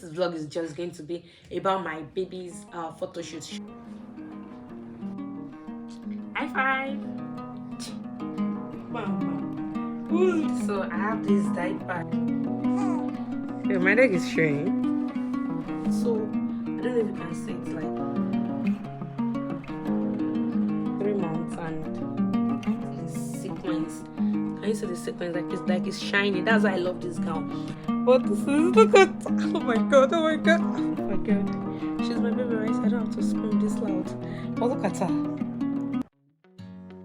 this vlog is just going to be about my baby's photo shoot. High five. So I have this diaper. Okay, my leg is showing. So I don't know if you can see it, like 3 months, and this sequence. Can you see the sequence? Like it's shiny. That's why I love this gown. But this is, look at, oh my god, oh my god, oh my god. She's my baby, right? I don't have to scream this loud. But look at her.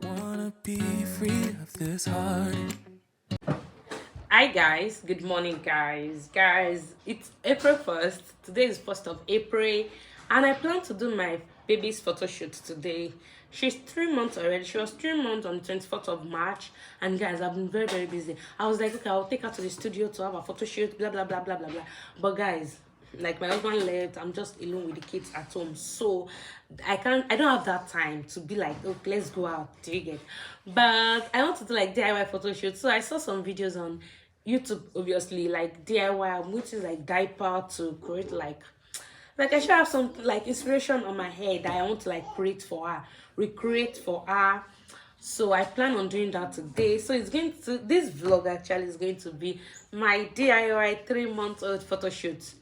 Wanna be free of this heart. Hi guys, good morning guys. It's April 1st. Today is 1st of April, and I plan to do my baby's photo shoot today. She's 3 months already. She was 3 months on the 24th of March, and guys, I've been very busy. I was like, okay, I'll take her to the studio to have a photo shoot, blah blah blah blah blah blah. But guys, like, my husband left, I'm just alone with the kids at home, so I don't have that time to be like, okay, let's go out, do you get? But I want to do like DIY photo shoot, so I saw some videos on YouTube, obviously, like DIY, which is like diaper to create like I should have some like inspiration on my head that I want to like create for her, recreate for her. So I plan on doing that today. So this vlog actually is going to be my DIY 3-month-old photo shoot.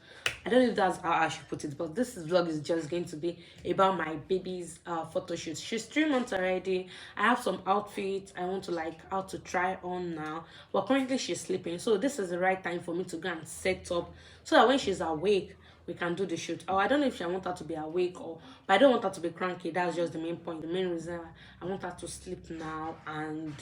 I don't know if that's how I should put it, but this vlog is just going to be about my baby's photo shoot. She's 3 months already. I have some outfits I want to like how to try on now, but currently she's sleeping, so this is the right time for me to go and set up so that when she's awake we can do the shoot. Or I don't know if I want her to be awake, or but I don't want her to be cranky. That's just the main point, the main reason I want her to sleep now, and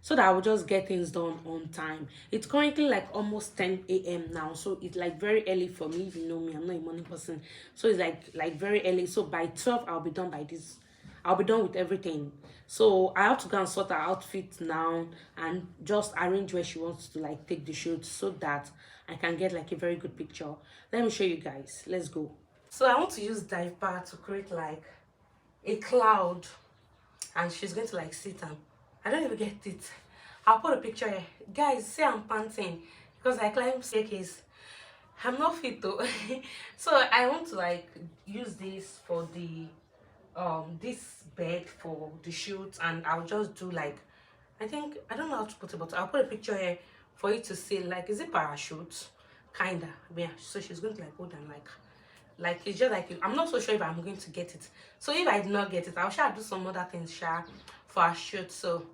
so that I will just get things done on time. It's currently like almost 10 a.m. now, so it's like very early for me. If you know me, I'm not a morning person, so it's like very early. So by 12 I'll be done by this. I'll be done with everything. So I have to go and sort her outfit now and just arrange where she wants to like take the shoot so that I can get like a very good picture. Let me show you guys. Let's go. So I want to use diaper to create like a cloud, and she's going to like sit and I don't even get it. I'll put a picture here. Guys, see I'm panting because I climb staircase. I'm not fit though. So I want to like use this for the this bed for the shoot, and I'll just do like, I don't know how to put it, but I'll put a picture here for you to see. Like, is it parachute? Kinda. Yeah. So she's going to like hold and like it's just like, I'm not so sure if I'm going to get it. So if I did not get it, I'll try to do some other things for a shoot. So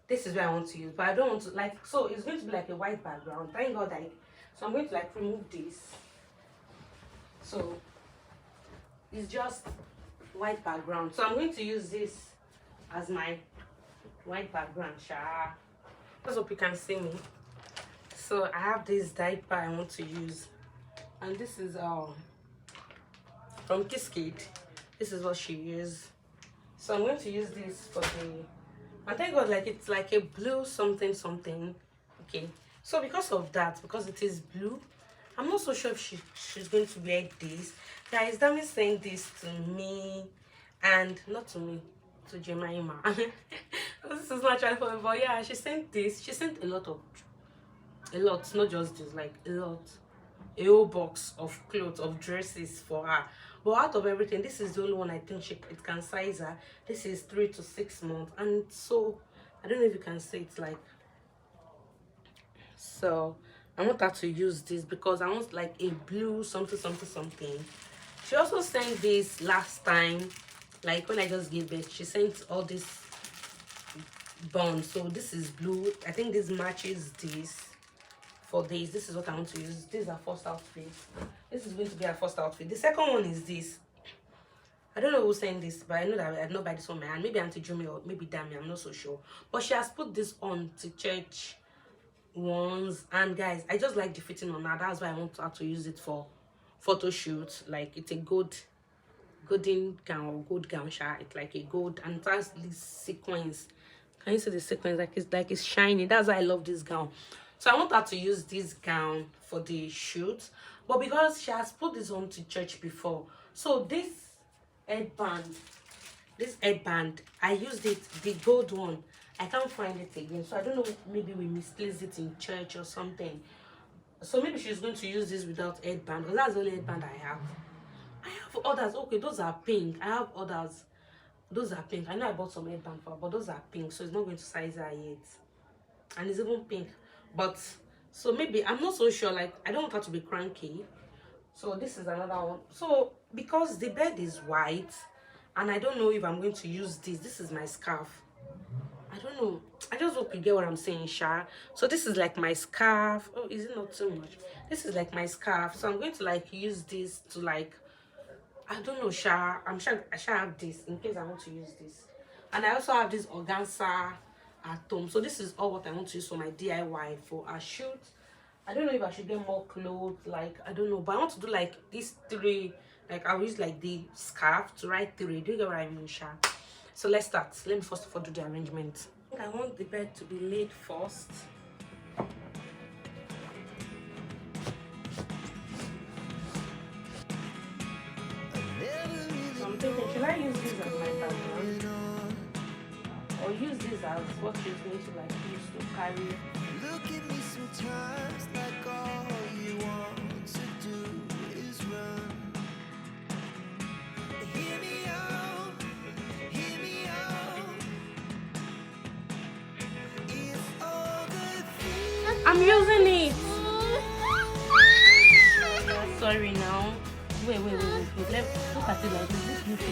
this is where I want to use, but I don't want to like, so it's going to be like a white background. Thank God, like, so I'm going to like remove this. So it's just white background, so I'm going to use this as my white background. Just hope you can see me. So I have this diaper I want to use, and this is from Kiss Kid. This is what she used, so I'm going to use this for the, and thank God, like, it's like a blue something. Okay, so because of that, because it is blue, I'm not so sure if she's going to wear this. Guys, Dami sent this to me, and not to me, to Jemimah. This is not trying for me, but yeah, she sent this. She sent a lot, not just this, like a whole box of clothes, of dresses for her. But out of everything, this is the only one I think it can size her. This is 3 to 6 months, and so I don't know if you can see it, like, so I want her to use this because I want like a blue something. She also sent this last time, like when I just gave birth. She sent all this bond, so this is blue. I think this matches this. For this is what I want to use. This is our first outfit. This is going to be our first outfit. The second one is this. I don't know who sent this, but I know that I know by this one, man. Maybe Auntie Jumi or maybe Dami, I'm not so sure. But she has put this on to church ones, and guys, I just like the fitting on her. That's why I want her to use it for photo shoot. Like, it's a golden gown or gold gown. It's like a gold, and it has this sequence. Can you see the sequence? Like it's shiny. That's why I love this gown. So I want her to use this gown for the shoot, but because she has put this on to church before, so this headband, I used it, the gold one. I can't find it again, so I don't know, maybe we misplaced it in church or something. So maybe she's going to use this without headband, because that's the only headband I have. I have others. Okay, those are pink. I have others. Those are pink. I know I bought some headband for her, but those are pink, so it's not going to size her yet. And it's even pink. But so maybe I'm not so sure. Like, I don't want her to be cranky. So this is another one. So because the bed is white, and I don't know if I'm going to use this. This is my scarf. I don't know. I just hope you get what I'm saying, Sha. So this is like my scarf. Oh, is it not too much? This is like my scarf. So I'm going to like use this to like, I don't know, Sha. I'm sure I shall have this in case I want to use this. And I also have this organza at home. So this is all what I want to use for my DIY for a shoot. I don't know if I should get more clothes, like I don't know, but I want to do like these three. Like I'll use like the scarf to write three. Do you get what I mean, Sha? So let's start. Let me first of all do the arrangement. I want the bed to be laid first. So I'm thinking, should I use this as my background? Or use this as what she's going to like use to carry? Look at me sometimes like all you want to do is run. Hear me out, hear me out. If all the things I'm using it. Sorry now. Wait. Look at it like this. This beautiful.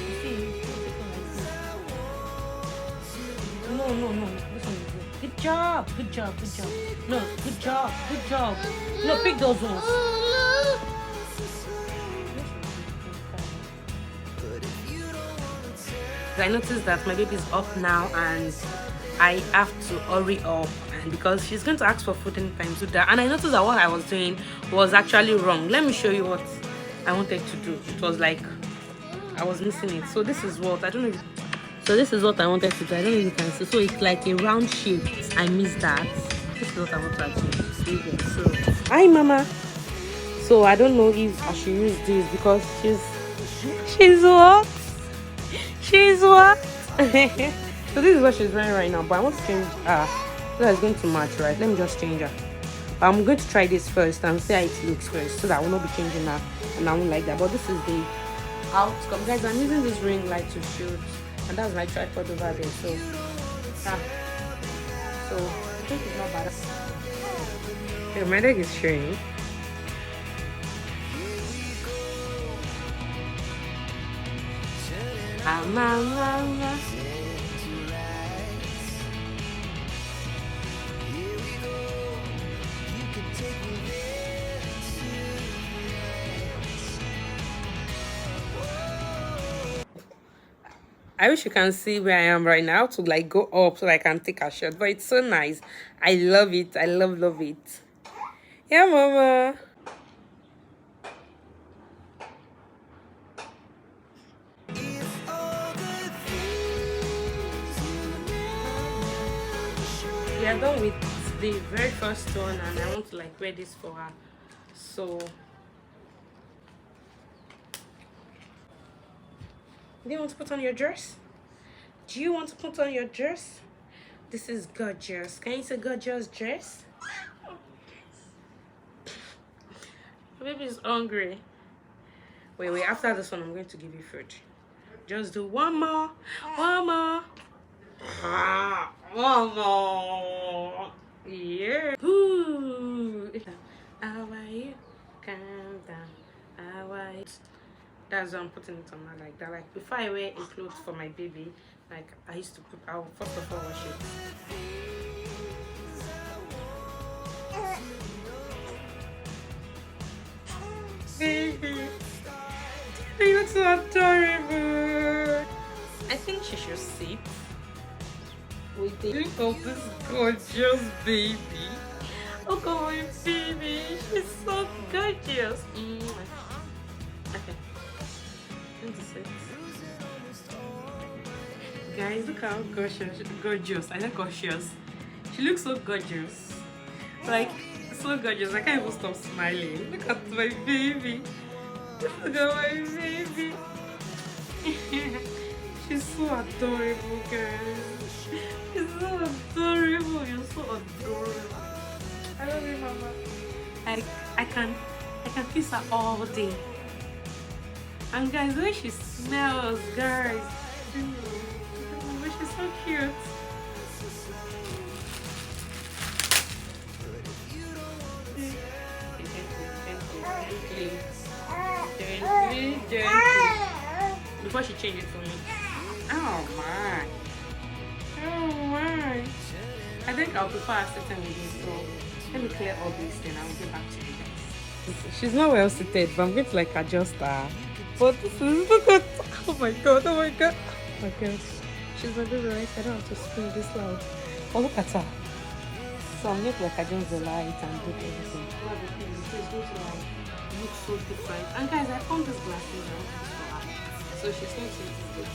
See, no. This one is good. Good job. No, good job. No, pick those ones. I noticed that my baby is up now and I have to hurry up, and because she's going to ask for food anytime so that, and I noticed that what I was doing was actually wrong. Let me show you what I wanted to do. It was like I was missing it. So this is what I don't know if, so this is what I wanted to do. I don't know if you can see. So it's like a round shape. I missed that. This is what I want to achieve. So hi mama. So I don't know if I should use this because she's what? She's what? So this is what she's wearing right now, but I want to change so that it's going to match, right? Let me just change her. I'm going to try this first and see how it looks first, so that I will not be changing her and I won't like that. But this is the outcome, guys. I'm using this ring light to shoot, and that's my tripod over there. So I think it's not bad. Yeah, my leg is showing. I wish you can see where I am right now to like go up so I can take a shot, but it's so nice. I love it. I love it. Yeah, mama. We are done with the very first one, and I want to like wear this for her. So do you want to put on your dress? Do you want to put on your dress? This is gorgeous. Can you say gorgeous dress? My baby is hungry. Wait. After this one, I'm going to give you food. Just do one more. One more. Yeah. Ooh. How are you? Calm down. How are you? That's why I'm putting it on her like that. Like before I wear a clothes for my baby, like I used to put, I'll first of all wash it. Baby, you look so adorable. I think she should sit with the look of this gorgeous baby. Look at my baby, she's so gorgeous. Okay. Guys, look how gorgeous. I like gorgeous. She looks so gorgeous. Like, so gorgeous. I can't even stop smiling. Look at my baby. Look at my baby. She's so adorable, guys. She's so adorable. You're so adorable. I love you, mama. Like I can kiss her all day. And guys, the way she smells, guys. But she's so cute. Gently, gently. Before she changes for me. Oh my. Oh my. I think I'll prefer sitting with you. So let me clear all these things. I'll get back to you guys. She's not well seated, but I'm going to like adjust her. But this is oh my god, oh my god. Oh my god. She's my baby, right? I don't have to scream this loud. Oh, look at her. So I'm going to like adjust the light and do everything. So it's going to like look so different. And guys, I found this glasses out for her. So she's going to look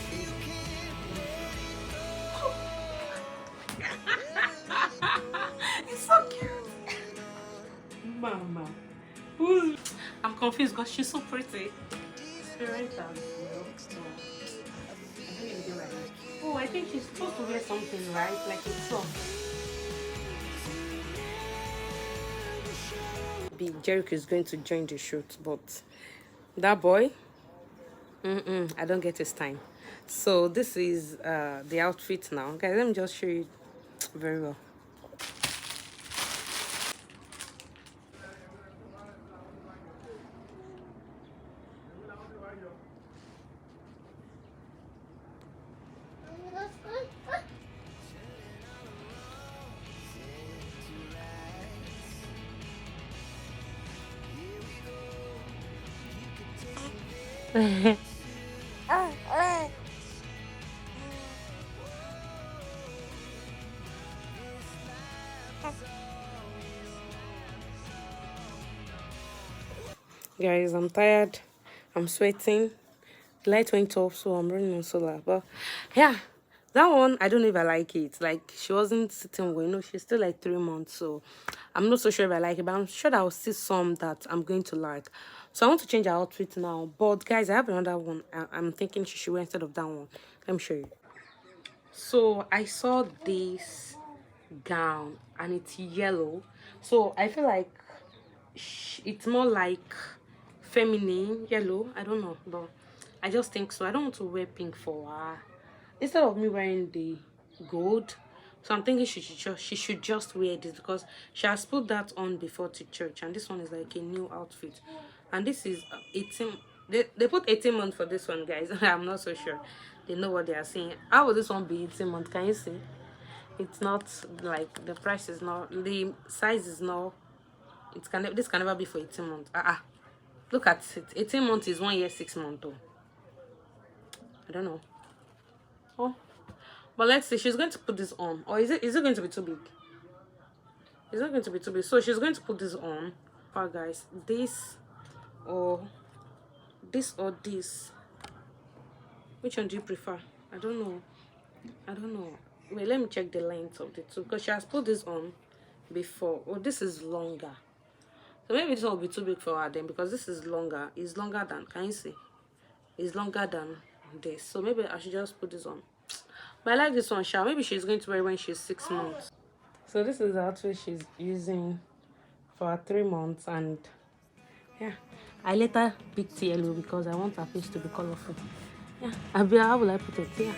it's so cute. Mama. Who's I'm confused because she's so pretty. Parent as well. So I don't even do like that. Oh, I think she's supposed to wear something, right? Like a sock. Jericho is going to join the shoot, but that boy, I don't get his time. So this is the outfit now. Guys, let me just show you very well. Guys, I'm tired. I'm sweating. The light went off, so I'm running on solar. But yeah, that one I don't know if I like it. Like she wasn't sitting well. You know, she's still like 3 months, so I'm not so sure if I like it. But I'm sure that I'll see some that I'm going to like. So I want to change her outfit now. But guys, I have another one. I'm thinking she should wear instead of that one. Let me show you. So I saw this gown and it's yellow. So I feel like it's more like feminine yellow. I don't know, but I just think so. I don't want to wear pink for her instead of me wearing the gold. So I'm thinking she should just wear this because she has put that on before to church, and this one is like a new outfit. And this is 18. They put 18 months for this one, guys. I'm not so sure they know what they are saying. How will this one be 18 months? Can you see? It's not like the price is not, the size is not. This can never be for 18 months. Look at it. 18 months is 1 year 6 months though. I don't know. Oh, but let's see. She's going to put this on, or is it going to be too big? It's not going to be too big. So she's going to put this on. Oh guys, this or this or this. Which one do you prefer? I don't know. Wait, let me check the length of the two because she has put this on before. Oh, this is longer. So maybe this one will be too big for her then because this is longer. It's longer than, can you see? It's longer than this. So maybe I should just put this on. But I like this one, Sha. Maybe she's going to wear it when she's 6 months. So this is the outfit she's using for her 3 months, and yeah. I later picked yellow because I want her face to be colorful. Yeah. How will I put it? Yeah.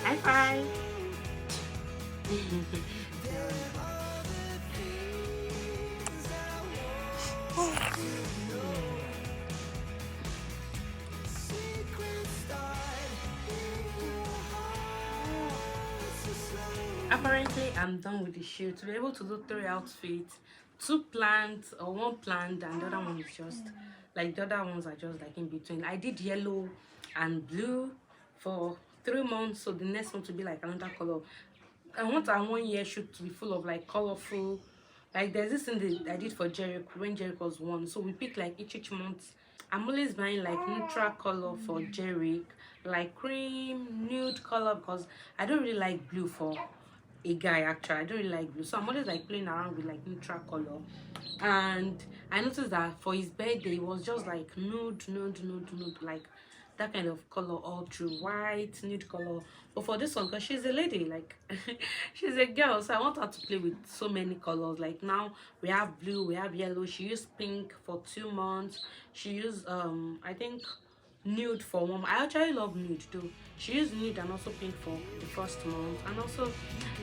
High five. Apparently I'm done with the shoot. To be able to do 3 outfits, 2 planned or 1 planned, and the other one is just like the other ones are just like in between. I did yellow and blue for 3 months, so the next one to be like another color. I want our 1 year shoot to be full of like colorful. Like there's this thing that I did for Jericho when Jericho was 1. So we pick like each month. I'm always buying like neutral color for Jericho, like cream, nude color, because I don't really like blue for a guy. Actually, I don't really like blue, so I'm always like playing around with like neutral color. And I noticed that for his birthday it was just like nude, like that kind of color all through, white nude color. But for this one, because she's a lady, like she's a girl, so I want her to play with so many colors. Like now we have blue, we have yellow. She used pink for 2 months. She used I think nude for 1 month. I actually love nude too. She used nude and also pink for the first month, and also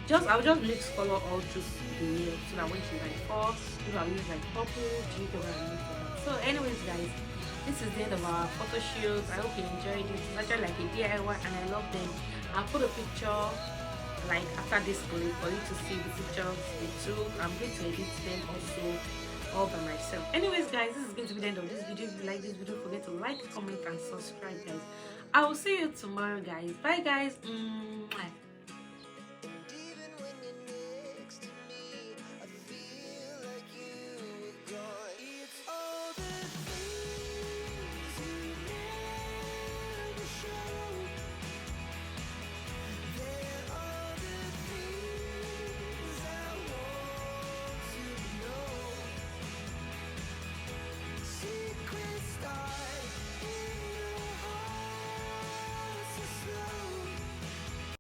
just I'll just mix color all through the nail, so that when she's like 4, maybe I'll use like purple, jiggle, and mix it up. So anyways guys, this is the end of our photo shoot. I hope you enjoyed it. It's actually like a DIY and I love them. I'll put a picture like after this clip for you to see the pictures we took. I'm going to edit them also all by myself. Anyways guys, this is going to be the end of this video. If you like this video, don't forget to like, comment and subscribe guys. I will see you tomorrow guys. Bye guys. Mwah.